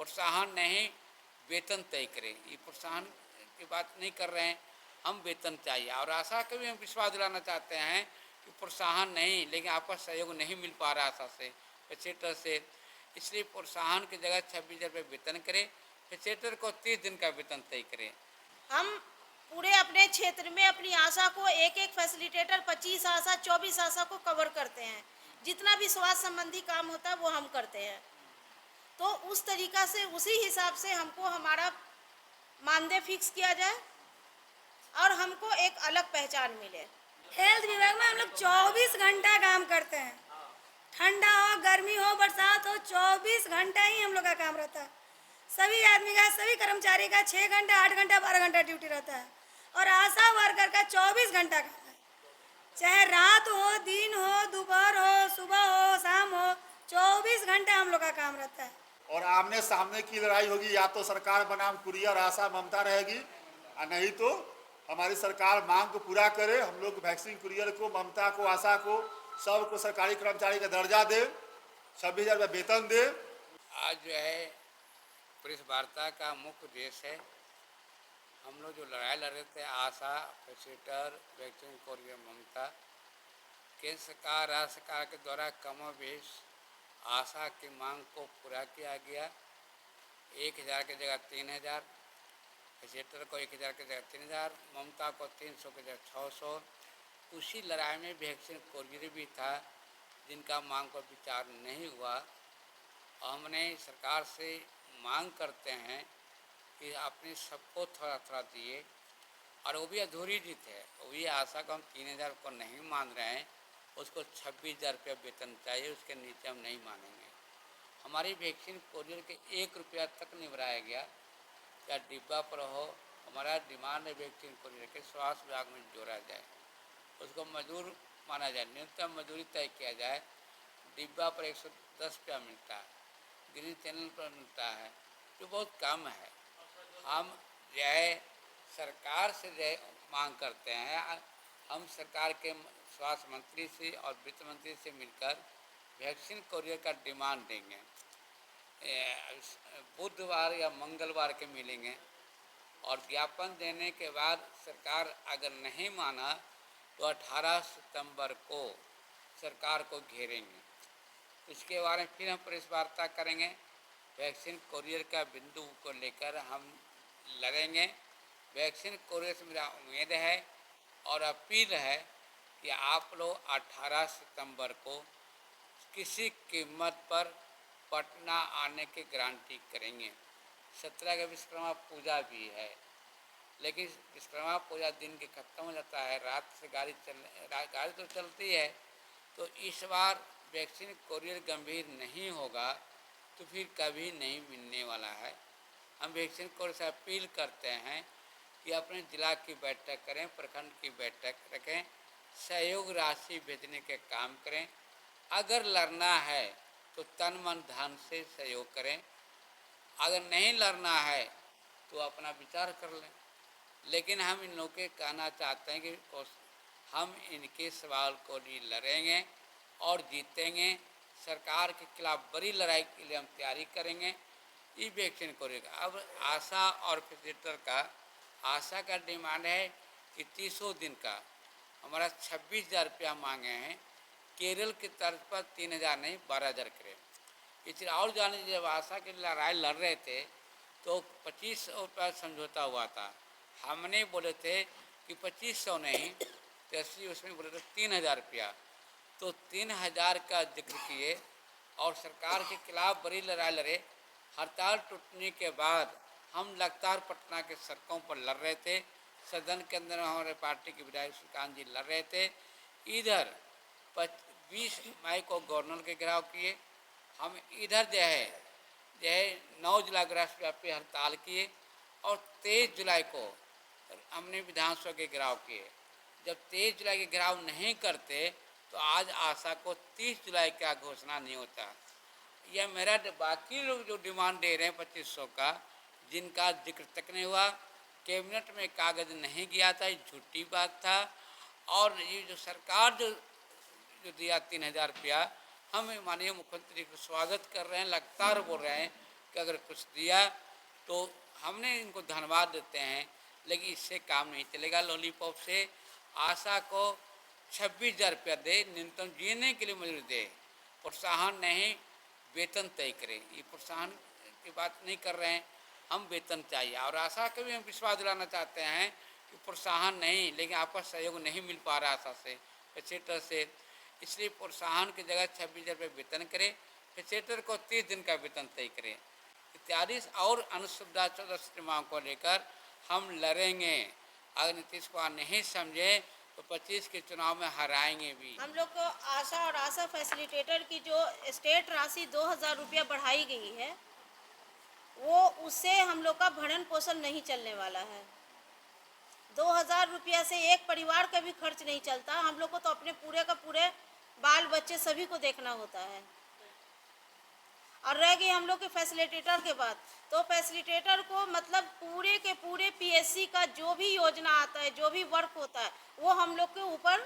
प्रोत्साहन नहीं, वेतन तय करें। ये प्रोत्साहन की बात नहीं कर रहे हैं, हम वेतन चाहिए। और आशा का भी हम विश्वास दिलाना चाहते हैं कि प्रोत्साहन नहीं, लेकिन आपका सहयोग नहीं मिल पा रहा आशा से, फैसिलिटेटर से, इसलिए प्रोत्साहन की जगह 26,000 रुपये वेतन करें, फैसिलिटेटर को 30 दिन का वेतन तय करें। हम पूरे अपने क्षेत्र में अपनी आशा को एक एक फैसिलिटेटर 25 आशा 24 आशा को कवर करते हैं। जितना भी स्वास्थ्य संबंधी काम होता है वो हम करते हैं। तो उस तरीका से उसी हिसाब से हमको हमारा मानदेय फिक्स किया जाए और हमको एक अलग पहचान मिले। हेल्थ विभाग में हम लोग 24 घंटा काम करते हैं। ठंडा हो, गर्मी हो, बरसात हो, 24 घंटा ही हम लोग का काम रहता है। सभी आदमी का, सभी कर्मचारी का 6 घंटा, 8 घंटा, 12 घंटा ड्यूटी रहता है और आशा वर्कर का 24 घंटा काम है। चाहे रात हो, दिन हो, दोपहर हो, सुबह हो, शाम हो, 24 घंटा हम लोग का काम रहता है। और आमने सामने की लड़ाई होगी, या तो सरकार बनाम कुरियर आशा ममता रहेगी, और नहीं तो हमारी सरकार मांग को पूरा करे। हम लोग वैक्सीन कुरियर को, ममता को, आशा को, सबको सरकारी कर्मचारी का दर्जा दे, 26,000 रुपये वेतन दे। आज जो है प्रेस वार्ता का मुख्य उद्देश्य है, हम लोग जो लड़ाई लड़ रहे थे आशा, फैसिलिटेटर, वैक्सीन कुरियर, ममता, केंद्र सरकार, राज्य सरकार के द्वारा कमोबेश आशा की मांग को पूरा किया गया। 1,000 की जगह 3,000, फैसिलिटेटर को 1,000 की जगह 3,000, ममता को 300 की जगह 600। उसी लड़ाई में वैक्सीन कुरियर भी था, जिनका मांग पर विचार नहीं हुआ। हमने सरकार से मांग करते हैं कि आपने सबको थोड़ा थोड़ा दिए, और वो भी अधूरी जीत है। वो भी आशा को हम 3,000 को नहीं मान रहे हैं, उसको 26,000 रुपया वेतन चाहिए, उसके नीचे हम नहीं मानेंगे। हमारी वैक्सीन कुरियर के 1 रुपया तक नहीं बढ़ाया गया, या डिब्बा पर हो। हमारा डिमांड है वैक्सीन कुरियर के स्वास्थ्य विभाग में जोड़ा जाए, उसको मजदूर माना जाए, न्यूनतम मजदूरी तय किया जाए। डिब्बा पर 110 रुपया मिलता है, ग्रीन चैनल पर मिलता है, जो बहुत कम है। हम जो है सरकार से जो है मांग करते हैं, हम सरकार के स्वास्थ्य मंत्री से और वित्त मंत्री से मिलकर वैक्सीन कुरियर का डिमांड देंगे। बुधवार या मंगलवार के मिलेंगे, और ज्ञापन देने के बाद सरकार अगर नहीं माना तो 18 सितंबर को सरकार को घेरेंगे। इसके बारे में फिर हम प्रेस वार्ता करेंगे। वैक्सीन कुरियर का बिंदु को लेकर हम लड़ेंगे। वैक्सीन कुरियर से मेरा उम्मीद है और अपील है कि आप लोग 18 सितंबर को किसी कीमत पर पटना आने की गारंटी करेंगे। 17 का विश्वकर्मा पूजा भी है, लेकिन विश्वकर्मा पूजा दिन के खत्म हो जाता है, रात से गाड़ी तो चलती है। तो इस बार वैक्सीन कुरियर गंभीर नहीं होगा तो फिर कभी नहीं मिलने वाला है। हम वैक्सीन कुरियर से अपील करते हैं कि अपने जिला की बैठक करें, प्रखंड की बैठक रखें, सहयोग राशि भेजने के काम करें। अगर लड़ना है तो तन मन धन से सहयोग करें, अगर नहीं लड़ना है तो अपना विचार कर लें। लेकिन हम इन लोगों के कहना चाहते हैं कि हम इनके सवाल को भी लड़ेंगे और जीतेंगे। सरकार के खिलाफ बड़ी लड़ाई के लिए हम तैयारी करेंगे। ये वैक्सीन कुरियर। अब आशा और फैसिलिटेटर का, आशा का डिमांड है कि 300 दिन का, हमारा 26,000 रुपया मांगे हैं। केरल की तर्ज पर 3,000 नहीं 12,000 करें। इसलिए और जाने, जब आशा की लड़ाई लड़ रहे थे तो 2500 रुपया समझौता हुआ था। हमने बोले थे कि 2500 नहीं, तो उसमें बोले थे 3,000 रुपया। तो 3,000 का जिक्र किए और सरकार के खिलाफ बड़ी लड़ाई लड़े। हड़ताल टूटने के बाद हम लगातार पटना के सड़कों पर लड़ रहे थे। सदन के अंदर हमारे पार्टी के विधायक श्रीकांत जी लड़ रहे थे। इधर 20 मई को गवर्नर के घेराव किए। हम इधर जो है 9 जुलाई को राष्ट्रव्यापी हड़ताल किए, और 23 जुलाई को हमने विधानसभा के घेराव किए। जब 23 जुलाई के घेराव नहीं करते तो आज आशा को 30 जुलाई का घोषणा नहीं होता। यह मेरा बाकी लोग जो डिमांड दे रहे हैं 2500 का, जिनका जिक्र तक नहीं हुआ, कैबिनेट में कागज नहीं गया था, ये झूठी बात था। और ये जो सरकार जो दिया 3,000 रुपया, हम माननीय मुख्यमंत्री को स्वागत कर रहे हैं, लगातार बोल रहे हैं कि के अगर कुछ दिया तो हमने इनको धन्यवाद देते हैं, लेकिन इससे काम नहीं चलेगा। लॉलीपॉप से आशा को 26,000 रुपया दे, न्यूनतम जीने के लिए मजदूरी दे, प्रोत्साहन नहीं वेतन तय करें। ये प्रोत्साहन की बात नहीं कर रहे हैं, हम वेतन चाहिए। और आशा को भी हम विश्वास दिलाना चाहते हैं कि प्रोत्साहन नहीं, लेकिन आपका सहयोग नहीं मिल पा रहा आशा से, फैसिलिटेटर से, इसलिए प्रोत्साहन की जगह 26,000 रुपये वेतन करें, फैसिलिटेटर को 30 दिन का वेतन तय करें इत्यादि और अनुसुविधा 14 मांग को लेकर हम लड़ेंगे। अगर नीतीश कुमार नहीं समझे तो 25 के चुनाव में हराएंगे भी। हम लोग को आशा और आशा फैसिलिटेटर की जो स्टेट राशि 2,000 रुपया बढ़ाई गई है, वो उससे हम लोग का भरण पोषण नहीं चलने वाला है। 2,000 रुपया से एक परिवार का भी खर्च नहीं चलता। हम लोग को तो अपने पूरे का पूरे बाल बच्चे सभी को देखना होता है। और रह गई हम लोग के फैसिलिटेटर के बाद, तो फैसिलिटेटर को मतलब पूरे के पूरे पीएससी का जो भी योजना आता है, जो भी वर्क होता है, वो हम लोग के ऊपर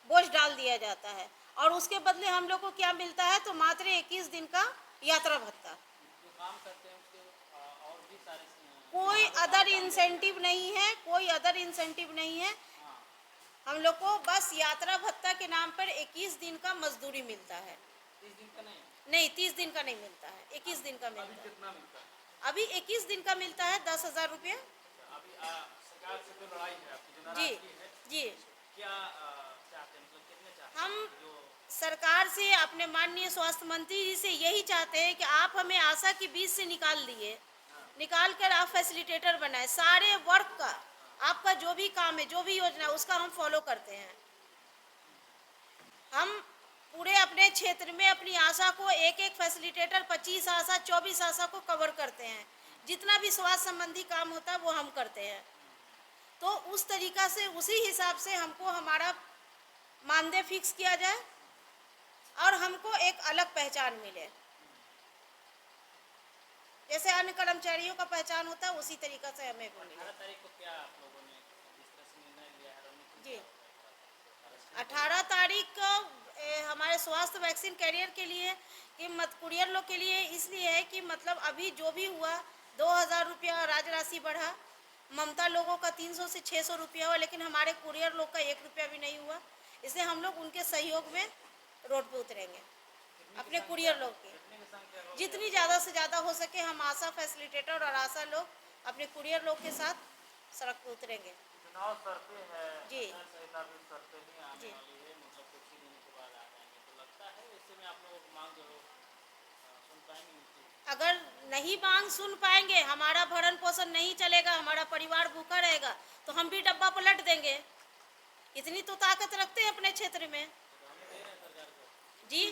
बोझ डाल दिया जाता है। और उसके बदले हम लोग को क्या मिलता है, तो मात्र 21 दिन का यात्रा भत्ता। कोई अदर इंसेंटिव नहीं है, कोई अदर इंसेंटिव नहीं है। हम लोग को बस यात्रा भत्ता के नाम पर 21 दिन का मजदूरी मिलता है। 30 दिन का नहीं, 30 दिन का नहीं मिलता है, 21 दिन का मिलता है। कितना मिलता है? अभी 21 दिन का मिलता है 10,000 रुपये। अभी सरकार से जो लड़ाई है आपकी, जो जी नाराजगी है, जी, क्या चाहते हैं, मतलब कितने चाहते हैं? हम जो सरकार से, अपने माननीय स्वास्थ्य मंत्री जी से यही चाहते हैं कि आप हमें आशा के बीच से निकाल दिए, निकाल कर आप फैसिलिटेटर बनाए। सारे वर्क का, आपका जो भी काम है, जो भी योजना है, उसका हम फॉलो करते हैं। हम पूरे अपने क्षेत्र में अपनी आशा को एक एक फैसिलिटेटर 25 आशा 24 आशा को कवर करते हैं। जितना भी स्वास्थ्य संबंधी काम होता है वो हम करते हैं। तो उस तरीक़ा से, उसी हिसाब से हमको हमारा मानदेय फिक्स किया जाए और हमको एक अलग पहचान मिले। जैसे अन्य कर्मचारियों का पहचान होता है, उसी तरीक़ा से हमें भी मिले। 18 तारीख को क्या आप लोगों ने जिस तरह से निर्णय लिया है रणनीति? जी, 18 तारीख को हमारे स्वास्थ्य वैक्सीन कैरियर के लिए कि कुरियर लोग के लिए इसलिए है कि मतलब अभी जो भी हुआ 2,000 रुपया राजराशि बढ़ा, ममता लोगों का 300 से 600 रुपया हुआ, लेकिन हमारे कुरियर लोग का 1 रुपया भी नहीं हुआ। इसलिए हम लोग उनके सहयोग में रोड पे उतरेंगे, अपने कुरियर लोग के। जितनी ज़्यादा से ज़्यादा हो सके हम आशा फैसिलिटेटर और आशा लोग अपने कुरियर लोग के साथ सड़क पर उतरेंगे। चुनाव शर्तें हैं, जी संहिता भी शर्तें ही आने जी। वाली है, मतलब कुछ ही दिन के बाद आ जाएंगे। तो लगता है ऐसे में आप लोगों की मांग जो सुन पाएंगे नीतीश? अगर नहीं मांग सुन पाएंगे, हमारा भरण पोषण नहीं चलेगा, हमारा परिवार भूखा रहेगा, तो हम भी डब्बा पलट देंगे। इतनी तो ताकत रखते हैं अपने क्षेत्र में। जी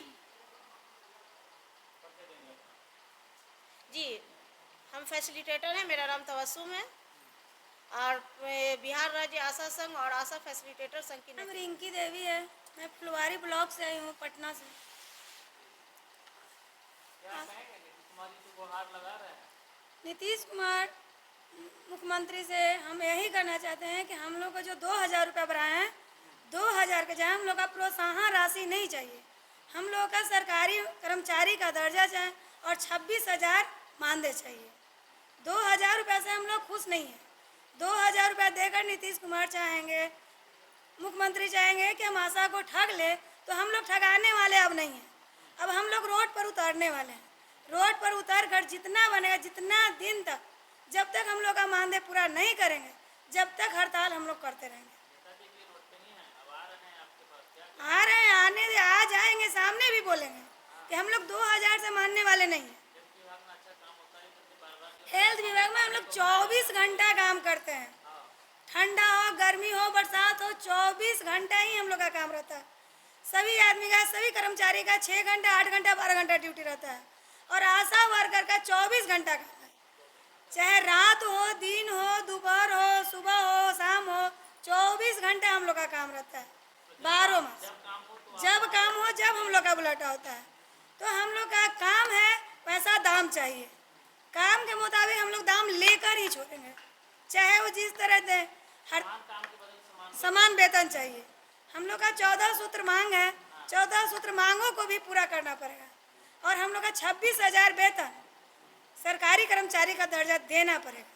जी, हम फैसिलिटेटर हैं, मेरा नाम तबस्सुम है और बिहार राज्य आशा संघ और आशा फैसिलिटेटर संघ की नाम रिंकी देवी है। मैं फुलवारी ब्लॉक से आई हूँ, पटना से। क्या कहेंगे, नीतीश कुमार जी तो गुहार लगा रहे हैं? नीतीश कुमार मुख्यमंत्री से हम यही करना चाहते हैं कि हम लोग को जो 2,000 रुपया बढ़ाए हैं, 2,000 के जाए हम लोग का प्रोत्साहन राशि नहीं चाहिए। हम लोग का सरकारी कर्मचारी का दर्जा चाहिए और 26,000 मानदेय चाहिए। 2,000 रुपये से हम लोग खुश नहीं हैं। 2,000 रुपया देकर नीतीश कुमार चाहेंगे, मुख्यमंत्री चाहेंगे कि हम आशा को ठग ले, तो हम लोग ठगाने वाले अब नहीं हैं। अब हम लोग रोड पर उतारने वाले हैं। रोड पर उतर कर जितना बनेगा, जितना दिन तक, जब तक हम लोग का मानदेय पूरा नहीं करेंगे, जब तक हड़ताल हम लोग करते रहेंगे। आ रहे हैं, आ जाएंगे, सामने भी बोलेंगे कि हम लोग 2,000 से मानने वाले नहीं हैं। हेल्थ विभाग में हम लोग 24 घंटा काम करते हैं। ठंडा हो, गर्मी हो, बरसात हो, 24 घंटा ही हम लोग का काम रहता है। सभी आदमी का, सभी कर्मचारी का 6 घंटा, 8 घंटा, 12 घंटा ड्यूटी रहता है। और आशा वर्कर का 24 घंटा काम है। चाहे रात हो, दिन हो, दोपहर हो, सुबह हो, शाम हो, 24 घंटा हम लोग का काम रहता है। 12 मास जब काम हो, जब हम लोग का बुलाटा होता है। तो हम लोग का काम है, पैसा दाम चाहिए। काम के मुताबिक हम लोग दाम लेकर ही छोड़ेंगे, चाहे वो जिस तरह दे। हर समान वेतन चाहिए। हम लोग का 14 सूत्र मांग है, 14 सूत्र मांगों को भी पूरा करना पड़ेगा। और हम लोग का 26,000 वेतन सरकारी कर्मचारी का दर्जा देना पड़ेगा,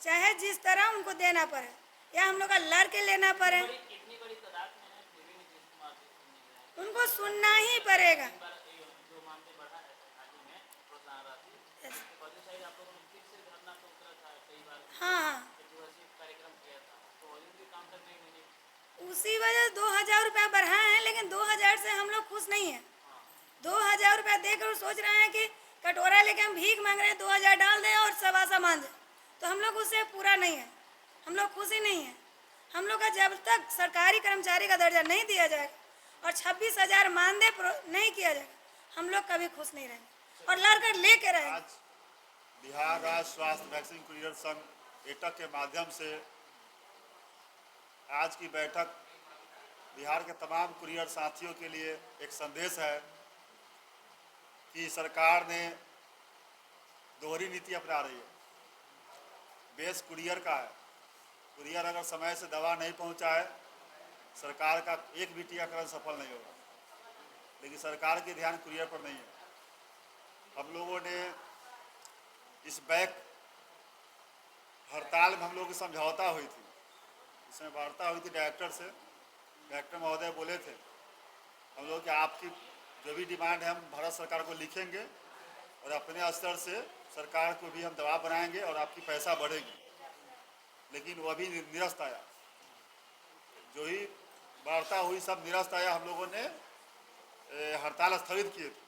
चाहे जिस तरह उनको देना पड़े, या हम लोग का लड़ के लेना पड़े, इतनी बड़ी तादाद में है फिर भी नीतीश कुमार जी सुन नहीं रहे हैं। उनको सुनना ही पड़ेगा। जो मामले बढ़ा है सरकारी में प्रोत्साहन राशि वजह से आप लोगों ने फिर से धरना पे उतरा था कई बार, हाँ, एक दिवसीय कार्यक्रम किया था, तो वजह भी काम तक नहीं मिली। उसी वजह 2000 रुपया बढ़ाए हैं, लेकिन 2000 से हम लोग खुश नहीं हैं। 2000 रुपया देकर सोच रहे हैं कि कटोरा लेके हम भीख मांग रहे हैं, 2000 डाल दें और सवा सामान दें, तो हम लोग उससे पूरा नहीं है, हम लोग खुश ही नहीं है। हम लोग का जब तक सरकारी कर्मचारी का दर्जा नहीं दिया जाएगा और 26,000 मानदेय नहीं किया जाएगा, हम लोग कभी खुश नहीं रहेंगे और लड़कर लेके रहेंगे। आज बिहार राज्य स्वास्थ्य वैक्सीन कुरियर संघ एटक के माध्यम से आज की बैठक बिहार के तमाम कुरियर साथियों के लिए एक संदेश है कि सरकार ने दोहरी नीति अपना रही है। बेस कुरियर का है, कुरियर अगर समय से दवा नहीं पहुंचाए, सरकार का एक भी टीकाकरण सफल नहीं होगा, लेकिन सरकार की ध्यान कुरियर पर नहीं है। हम लोगों ने इस बैक हड़ताल में हम लोग की समझौता हुई थी, इसमें वार्ता हुई थी डायरेक्टर से। डायरेक्टर महोदय बोले थे हम लोग कि आपकी जो भी डिमांड है हम भारत सरकार को लिखेंगे और अपने स्तर से सरकार को भी हम दबाव बनाएंगे और आपकी पैसा बढ़ेगी, लेकिन वो भी निरस्त आया। जो ही वार्ता हुई सब निरस्त आया। हम लोगों ने हड़ताल स्थगित किए थे।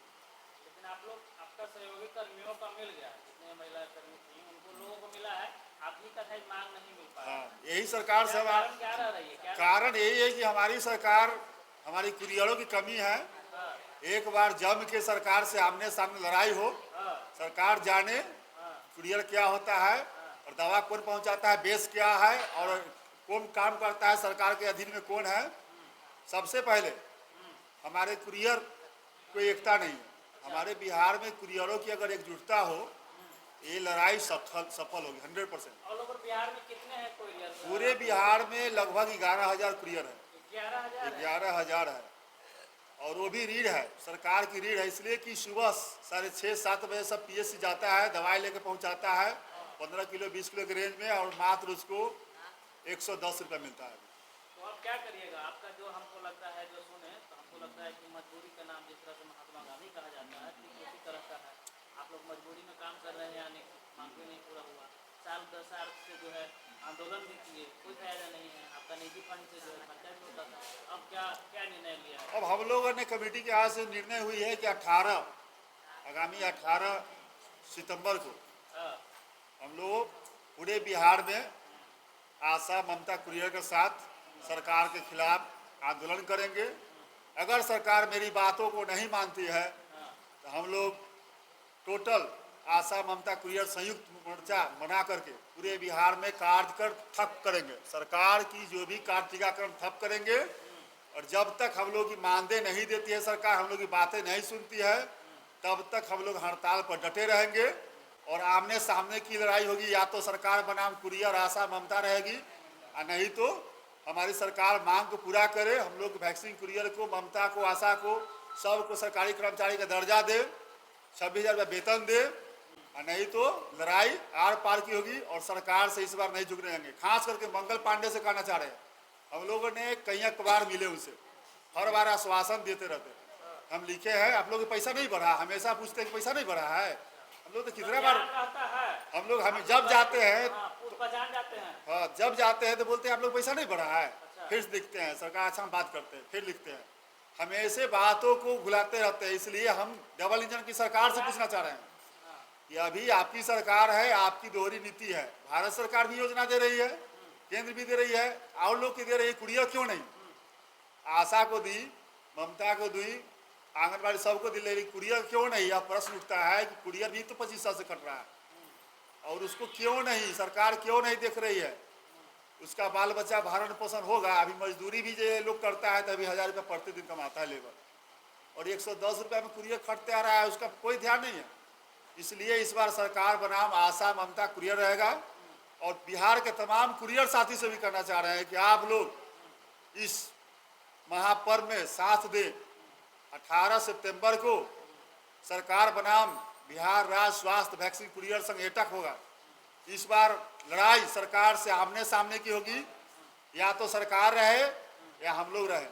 लेकिन आप लोग आपका सहयोगी कर्मियों का मिल गया, जितने महिला कर्मी थी उनको लोगों को मिला है, आप ही का शायद मांग नहीं मिल पाया। हाँ, यही सरकार से कारण क्या रह रही है? क्या कारण यही है कि हमारी सरकार, हमारी कुरियरों की कमी है। एक बार जम के सरकार से आमने सामने लड़ाई हो, सरकार जाने कुरियर क्या होता है और दवा कौन पहुंचाता है, बेस क्या है और कौन काम करता है, सरकार के अधीन में कौन है। सबसे पहले हमारे कुरियर कोई एकता नहीं है। हमारे बिहार में कुरियरों की अगर एकजुटता हो, ये लड़ाई सफल होगी 100%। ऑल ओवर बिहार में कितने हैं कुरियर? पूरे बिहार में लगभग 11,000 कुरियर है। 11,000 है और वो भी रीढ़ है, सरकार की रीढ़ है। इसलिए कि सुबह 6:30-7 बजे सब PSC जाता है, दवाई लेके पहुंचाता है 15 किलो 20 किलो के रेंज में, और मात्र उसको 110 रुपये मिलता है। तो आप क्या करिएगा? आपका जो हमको लगता है, जो सुने तो हमको लगता है कि मजबूरी का नाम जिस तरह से महात्मा गांधी कहा जाता है, ठीक उसी तरह का है। आप लोग मजबूरी में काम कर रहे हैं, यानी मांग भी नहीं पूरा हुआ। साल 10 साल से जो है आंदोलन भी किए, कोई फायदा नहीं है। आपका निजी फंड से जो है पंचायत होता था, अब क्या निर्णय लिया है? अब हम लोगों ने कमेटी के आज से निर्णय हुई है कि आगामी 18 सितंबर को हम लोग पूरे बिहार में आशा ममता कुरियर के साथ सरकार के खिलाफ आंदोलन करेंगे। अगर सरकार मेरी बातों को नहीं मानती है तो हम लोग टोटल आशा ममता कुरियर संयुक्त मोर्चा बना करके पूरे बिहार में कार्य ठप करेंगे। सरकार की जो भी कार्य टीकाकरण ठप करेंगे, और जब तक हम लोग की मानदेय नहीं देती है सरकार, हम लोग की बातें नहीं सुनती है, तब तक हम लोग हड़ताल पर डटे रहेंगे और आमने सामने की लड़ाई होगी। या तो सरकार बनाम कुरियर आशा ममता रहेगी, और नहीं तो हमारी सरकार मांग को पूरा करे। हम लोग वैक्सीन कुरियर को, ममता को, आशा को, सबको सरकारी कर्मचारी का दर्जा दे, 26,000 रुपये वेतन दे, और नहीं तो लड़ाई आर पार की होगी। और सरकार से इस बार नहीं झुकने देंगे। खास करके मंगल पांडे से कहना चाह रहे हैं, हम लोगों ने कई बार मिले उनसे, हर बार आश्वासन देते रहते। हम लिखे हैं, आप लोग पैसा नहीं बढ़ा, हमेशा पूछते हैं कि पैसा नहीं बढ़ा है। हम लोग तो कितना बार हम लोग हमें जब जाते हैं, हाँ जब जाते हैं तो बोलते हैं आप लोग पैसा नहीं बढ़ा है। फिर लिखते हैं सरकार अच्छा बात करते हैं, फिर लिखते हैं, हमेशा बातों को भुलाते रहते हैं। इसलिए हम डबल इंजन की सरकार से पूछना चाह रहे हैं कि अभी आपकी सरकार है, आपकी दोहरी नीति है। भारत सरकार भी योजना दे रही है, केंद्र भी दे रही है, और लोग की दे रही है, कुरियर क्यों नहीं? आशा को दी, ममता को दी, आंगनबाड़ी सबको दी, लेकिन कुरियर क्यों नहीं? यह प्रश्न उठता है कि कुरियर भी तो 25 साल से कट रहा है, और उसको क्यों नहीं, सरकार क्यों नहीं देख रही है? उसका बाल बच्चा भरण पोषण होगा। अभी मजदूरी भी जो लोग करता है तो अभी 1,000 रुपये प्रतिदिन कमाता है लेबर, और 110 रुपये में कुरियर खटते आ रहा है, उसका कोई ध्यान नहीं है। इसलिए इस बार सरकार बनाम आशा ममता कुरियर रहेगा। और बिहार के तमाम कुरियर साथी से भी करना चाह रहे हैं कि आप लोग इस महापर्व में साथ दें। 18 सितंबर को सरकार बनाम बिहार राज्य स्वास्थ्य वैक्सीन कुरियर संघ एटक होगा। इस बार लड़ाई सरकार से आमने सामने की होगी, या तो सरकार रहे या हम लोग रहे।